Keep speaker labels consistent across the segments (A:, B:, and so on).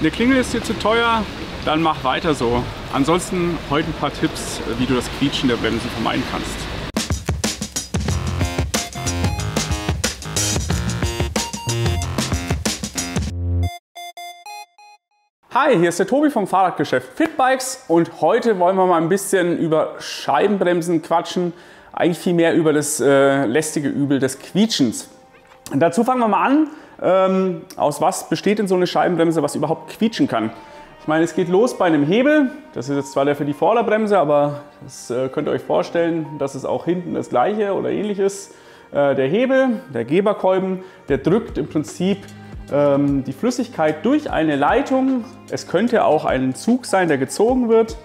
A: Eine Klingel ist dir zu teuer, dann mach weiter so. Ansonsten heute ein paar Tipps, wie du das Quietschen der Bremse vermeiden kannst. Hi, hier ist der Tobi vom Fahrradgeschäft Fitbikes und heute wollen wir mal ein bisschen über Scheibenbremsen quatschen, eigentlich viel mehr über das lästige Übel des Quietschens. Und dazu fangen wir mal an, aus was besteht denn so eine Scheibenbremse, was überhaupt quietschen kann. Ich meine, es geht los bei einem Hebel, das ist jetzt zwar der für die Vorderbremse, aber das könnt ihr euch vorstellen, dass es auch hinten das gleiche oder ähnlich ist. Der Hebel, der Geberkolben, der drückt im Prinzip die Flüssigkeit durch eine Leitung. Es könnte auch ein Zug sein, der gezogen wird,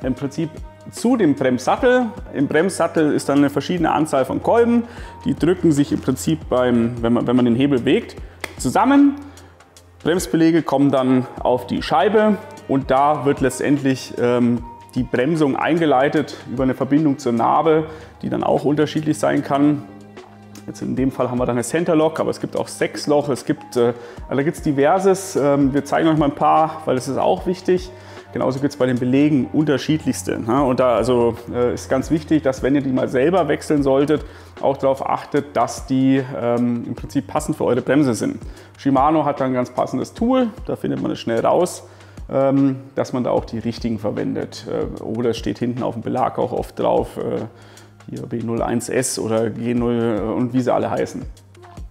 A: im Prinzip zu dem Bremssattel. Im Bremssattel ist dann eine verschiedene Anzahl von Kolben, die drücken sich im Prinzip wenn man den Hebel bewegt, zusammen. Bremsbeläge kommen dann auf die Scheibe und da wird letztendlich die Bremsung eingeleitet über eine Verbindung zur Narbe, die dann auch unterschiedlich sein kann. Jetzt in dem Fall haben wir dann eine Centerlock, aber es gibt auch Sechsloch, da gibt es diverses. Wir zeigen euch mal ein paar, weil das ist auch wichtig. Genauso gibt es bei den Belägen unterschiedlichste. Und da ist ganz wichtig, dass wenn ihr die mal selber wechseln solltet, auch darauf achtet, dass die im Prinzip passend für eure Bremse sind. Shimano hat da ein ganz passendes Tool, da findet man es schnell raus, dass man da auch die richtigen verwendet. Oder es steht hinten auf dem Belag auch oft drauf, hier B01S oder G0 und wie sie alle heißen.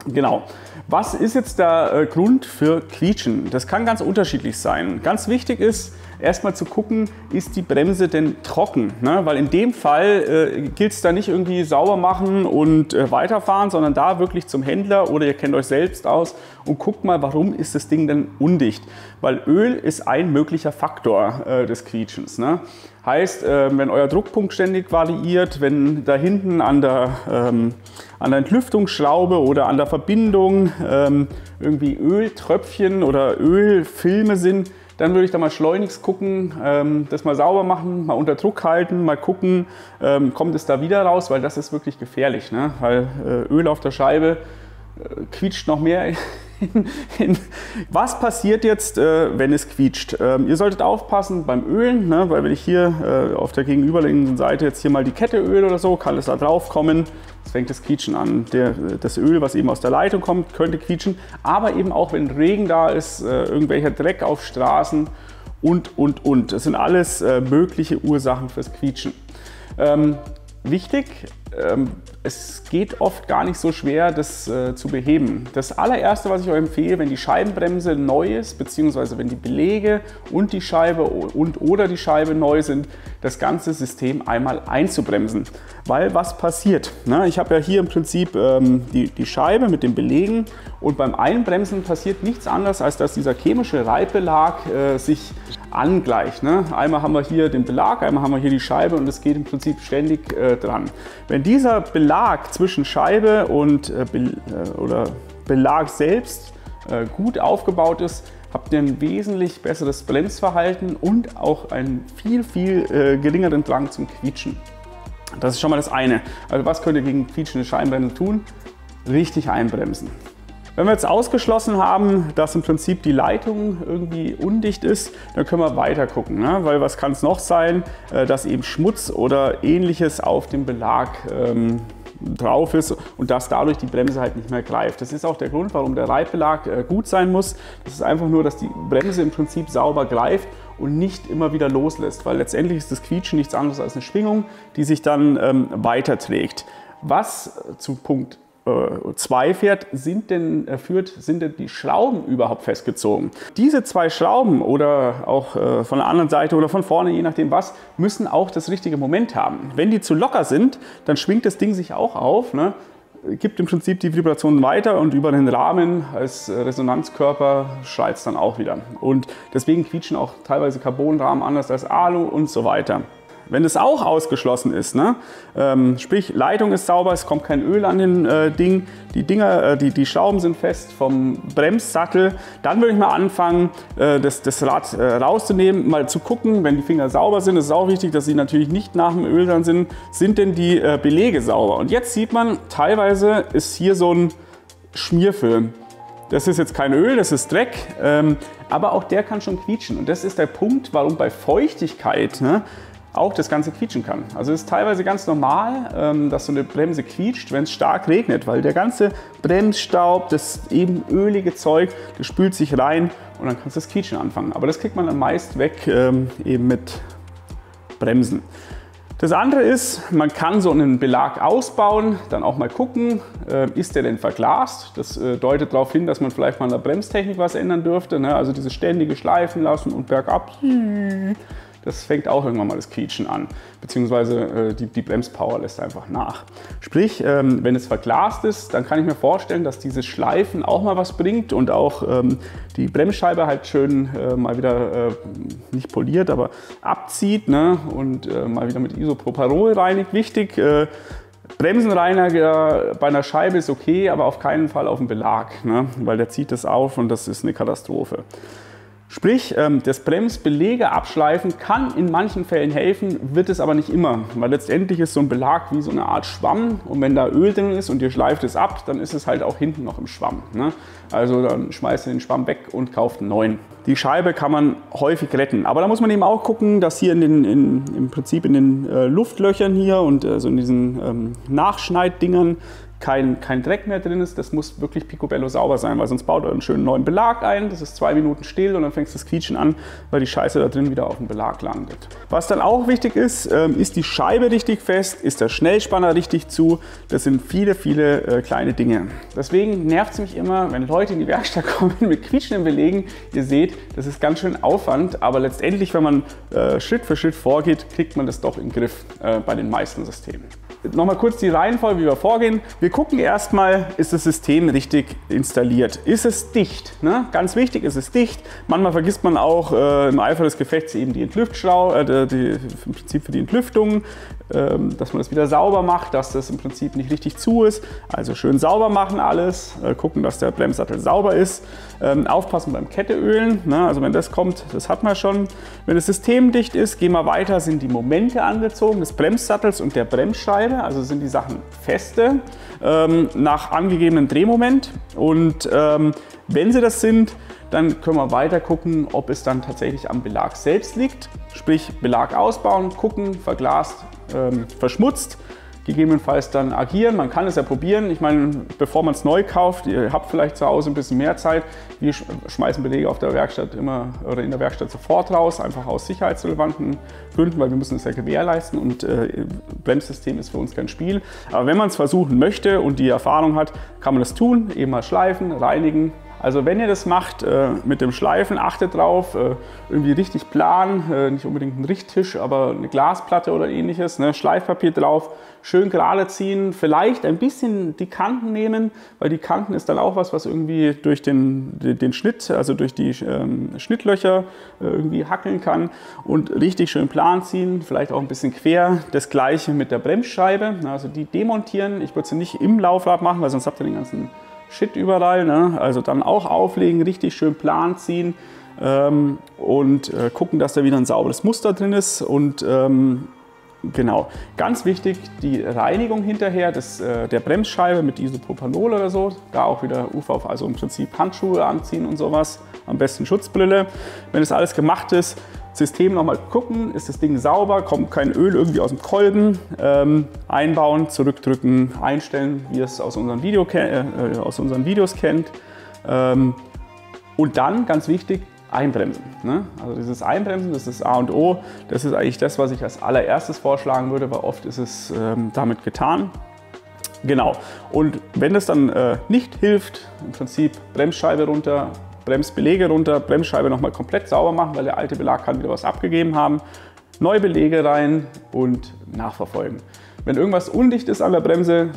A: Genau. Was ist jetzt der Grund für Quietschen? Das kann ganz unterschiedlich sein. Ganz wichtig ist, erstmal zu gucken, ist die Bremse denn trocken? Ne? Weil in dem Fall gilt es da nicht irgendwie sauber machen und weiterfahren, sondern da wirklich zum Händler oder ihr kennt euch selbst aus und guckt mal, warum ist das Ding denn undicht? Weil Öl ist ein möglicher Faktor des Quietschens. Ne? Heißt, wenn euer Druckpunkt ständig variiert, wenn da hinten an der Entlüftungsschraube oder an der Verbindung irgendwie Öltröpfchen oder Ölfilme sind, dann würde ich da mal schleunigst gucken, das mal sauber machen, mal unter Druck halten, mal gucken, kommt es da wieder raus, weil das ist wirklich gefährlich. Ne? Weil Öl auf der Scheibe quietscht noch mehr. Was passiert jetzt, wenn es quietscht? Ihr solltet aufpassen beim Ölen, ne? Weil wenn ich hier auf der gegenüberliegenden Seite jetzt hier mal die Kette öle oder so, kann es da drauf kommen. Jetzt fängt das Quietschen an. Das Öl, was eben aus der Leitung kommt, könnte quietschen. Aber eben auch, wenn Regen da ist, irgendwelcher Dreck auf Straßen und. Das sind alles mögliche Ursachen fürs Quietschen. Wichtig, es geht oft gar nicht so schwer, das zu beheben. Das allererste, was ich euch empfehle, wenn die Scheibenbremse neu ist, beziehungsweise wenn die Beläge und die Scheibe oder die Scheibe neu sind, das ganze System einmal einzubremsen. Weil was passiert? Ne? Ich habe ja hier im Prinzip die Scheibe mit den Belägen und beim Einbremsen passiert nichts anderes, als dass dieser chemische Reibbelag sich angleicht. Ne? Einmal haben wir hier den Belag, einmal haben wir hier die Scheibe und es geht im Prinzip ständig dran. Wenn dieser Belag zwischen Scheibe und Belag selbst gut aufgebaut ist, habt ihr ein wesentlich besseres Bremsverhalten und auch einen viel geringeren Drang zum Quietschen. Das ist schon mal das eine. Also was könnt ihr gegen quietschende Scheibenbremsen tun? Richtig einbremsen. Wenn wir jetzt ausgeschlossen haben, dass im Prinzip die Leitung irgendwie undicht ist, dann können wir weiter gucken. Ne? Weil was kann es noch sein, dass eben Schmutz oder Ähnliches auf dem Belag drauf ist und dass dadurch die Bremse halt nicht mehr greift. Das ist auch der Grund, warum der Reibbelag gut sein muss. Das ist einfach nur, dass die Bremse im Prinzip sauber greift und nicht immer wieder loslässt, weil letztendlich ist das Quietschen nichts anderes als eine Schwingung, die sich dann weiterträgt. Was zu Punkt 2 fährt, sind denn die Schrauben überhaupt festgezogen? Diese zwei Schrauben oder auch von der anderen Seite oder von vorne, je nachdem was, müssen auch das richtige Moment haben. Wenn die zu locker sind, dann schwingt das Ding sich auch auf, ne? Gibt im Prinzip die Vibrationen weiter und über den Rahmen als Resonanzkörper schreit es dann auch wieder. Und deswegen quietschen auch teilweise Carbonrahmen anders als Alu und so weiter. Wenn es auch ausgeschlossen ist, ne? Sprich Leitung ist sauber, es kommt kein Öl an den Ding, die Schrauben sind fest vom Bremssattel, dann würde ich mal anfangen, das Rad rauszunehmen, mal zu gucken, wenn die Finger sauber sind, ist es auch wichtig, dass sie natürlich nicht nach dem Öl dran sind denn die Beläge sauber. Und jetzt sieht man, teilweise ist hier so ein Schmierfilm. das ist jetzt kein Öl, das ist Dreck, aber auch der kann schon quietschen. Und das ist der Punkt, warum bei Feuchtigkeit, ne, auch das Ganze quietschen kann. Also es ist teilweise ganz normal, dass so eine Bremse quietscht, wenn es stark regnet, weil der ganze Bremsstaub, das eben ölige Zeug, das spült sich rein und dann kannst du das Quietschen anfangen. Aber das kriegt man dann meist weg eben mit Bremsen. Das andere ist, man kann so einen Belag ausbauen, dann auch mal gucken, ist der denn verglast? Das deutet darauf hin, dass man vielleicht mal an der Bremstechnik was ändern dürfte, ne? Also diese ständige Schleifen lassen und bergab, das fängt auch irgendwann mal das Quietschen an, beziehungsweise die Bremspower lässt einfach nach. Sprich, wenn es verglast ist, dann kann ich mir vorstellen, dass dieses Schleifen auch mal was bringt und auch die Bremsscheibe halt schön mal wieder, nicht poliert, aber abzieht, ne? Und mal wieder mit Isopropanol reinigt. Wichtig, Bremsenreiniger bei einer Scheibe ist okay, aber auf keinen Fall auf dem Belag, ne? Weil der zieht das auf und das ist eine Katastrophe. Sprich, das Bremsbeläge abschleifen kann in manchen Fällen helfen, wird es aber nicht immer, weil letztendlich ist so ein Belag wie so eine Art Schwamm und wenn da Öl drin ist und ihr schleift es ab, dann ist es halt auch hinten noch im Schwamm, ne? Also dann schmeißt ihr den Schwamm weg und kauft einen neuen. Die Scheibe kann man häufig retten, aber da muss man eben auch gucken, dass hier im Prinzip in den Luftlöchern hier und so in diesen Nachschneiddingern kein Dreck mehr drin ist. Das muss wirklich picobello sauber sein, weil sonst baut ihr einen schönen neuen Belag ein, das ist 2 Minuten still und dann fängt das Quietschen an, weil die Scheiße da drin wieder auf dem Belag landet. Was dann auch wichtig ist, ist die Scheibe richtig fest, ist der Schnellspanner richtig zu. Das sind viele, viele kleine Dinge. Deswegen nervt es mich immer, wenn Leute in die Werkstatt kommen mit quietschenden Belegen. Ihr seht, das ist ganz schön Aufwand, aber letztendlich, wenn man Schritt für Schritt vorgeht, kriegt man das doch in den Griff bei den meisten Systemen. Nochmal kurz die Reihenfolge, wie wir vorgehen. Wir gucken erstmal, ist das System richtig installiert? Ist es dicht? Ne? Ganz wichtig, ist es dicht. Manchmal vergisst man auch im Eifer des Gefechts eben die Entlüftschraube, im Prinzip für die Entlüftung, dass man das wieder sauber macht, dass das im Prinzip nicht richtig zu ist. Also schön sauber machen alles, gucken, dass der Bremssattel sauber ist. Aufpassen beim Ketteölen, ne? Also wenn das kommt, das hat man schon. Wenn das System dicht ist, gehen wir weiter, sind die Momente angezogen des Bremssattels und der Bremsscheibe, also sind die Sachen feste, nach angegebenem Drehmoment. Und wenn sie das sind, dann können wir weiter gucken, ob es dann tatsächlich am Belag selbst liegt. Sprich, Belag ausbauen, gucken, verglast, verschmutzt. Gegebenenfalls dann agieren. Man kann es ja probieren. Ich meine, bevor man es neu kauft, ihr habt vielleicht zu Hause ein bisschen mehr Zeit. Wir schmeißen Belege auf der Werkstatt immer oder in der Werkstatt sofort raus, einfach aus sicherheitsrelevanten Gründen, weil wir müssen es ja gewährleisten und Bremssystem ist für uns kein Spiel. Aber wenn man es versuchen möchte und die Erfahrung hat, kann man das tun, eben mal schleifen, reinigen. Also wenn ihr das macht mit dem Schleifen, achtet drauf, irgendwie richtig plan, nicht unbedingt ein Richttisch, aber eine Glasplatte oder ähnliches, ne? Schleifpapier drauf, schön gerade ziehen, vielleicht ein bisschen die Kanten nehmen, weil die Kanten ist dann auch was irgendwie durch den Schnitt, also durch die Schnittlöcher irgendwie hackeln kann und richtig schön plan ziehen, vielleicht auch ein bisschen quer. Das gleiche mit der Bremsscheibe, also die demontieren, ich würde sie nicht im Laufrad machen, weil sonst habt ihr den ganzen Shit überall, ne? Also dann auch auflegen, richtig schön plan ziehen und gucken, dass da wieder ein sauberes Muster drin ist und genau, ganz wichtig, die Reinigung hinterher der Bremsscheibe mit Isopropanol oder so, da auch wieder UV, also im Prinzip Handschuhe anziehen und sowas, am besten Schutzbrille. Wenn das alles gemacht ist, System nochmal gucken, ist das Ding sauber, kommt kein Öl irgendwie aus dem Kolben, einbauen, zurückdrücken, einstellen, wie ihr es aus unseren Videos kennt. Und dann, ganz wichtig, einbremsen. Ne? Also dieses Einbremsen, das ist A und O, das ist eigentlich das, was ich als allererstes vorschlagen würde, weil oft ist es damit getan. Genau, und wenn das dann nicht hilft, im Prinzip Bremsscheibe runter, Bremsbeläge runter, Bremsscheibe nochmal komplett sauber machen, weil der alte Belag kann wieder was abgegeben haben. Neue Belege rein und nachverfolgen. Wenn irgendwas undicht ist an der Bremse,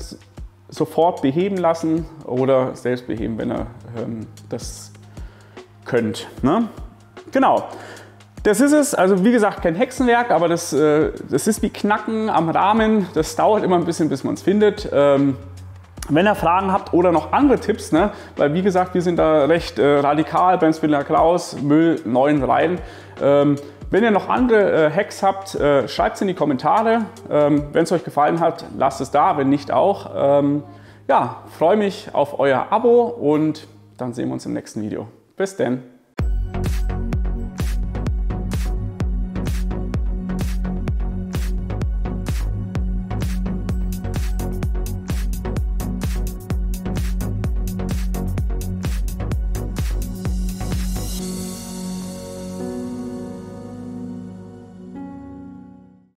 A: sofort beheben lassen oder selbst beheben, wenn ihr das könnt. Ne? Genau. Das ist es, also wie gesagt, kein Hexenwerk, aber das ist wie Knacken am Rahmen. Das dauert immer ein bisschen, bis man es findet. Wenn ihr Fragen habt oder noch andere Tipps, ne, weil wie gesagt, wir sind da recht radikal, Bremsbildner Klaus, Müll 9 rein. Wenn ihr noch andere Hacks habt, schreibt es in die Kommentare. Wenn es euch gefallen hat, lasst es da, wenn nicht auch. Ja, freue mich auf euer Abo und dann sehen wir uns im nächsten Video. Bis dann!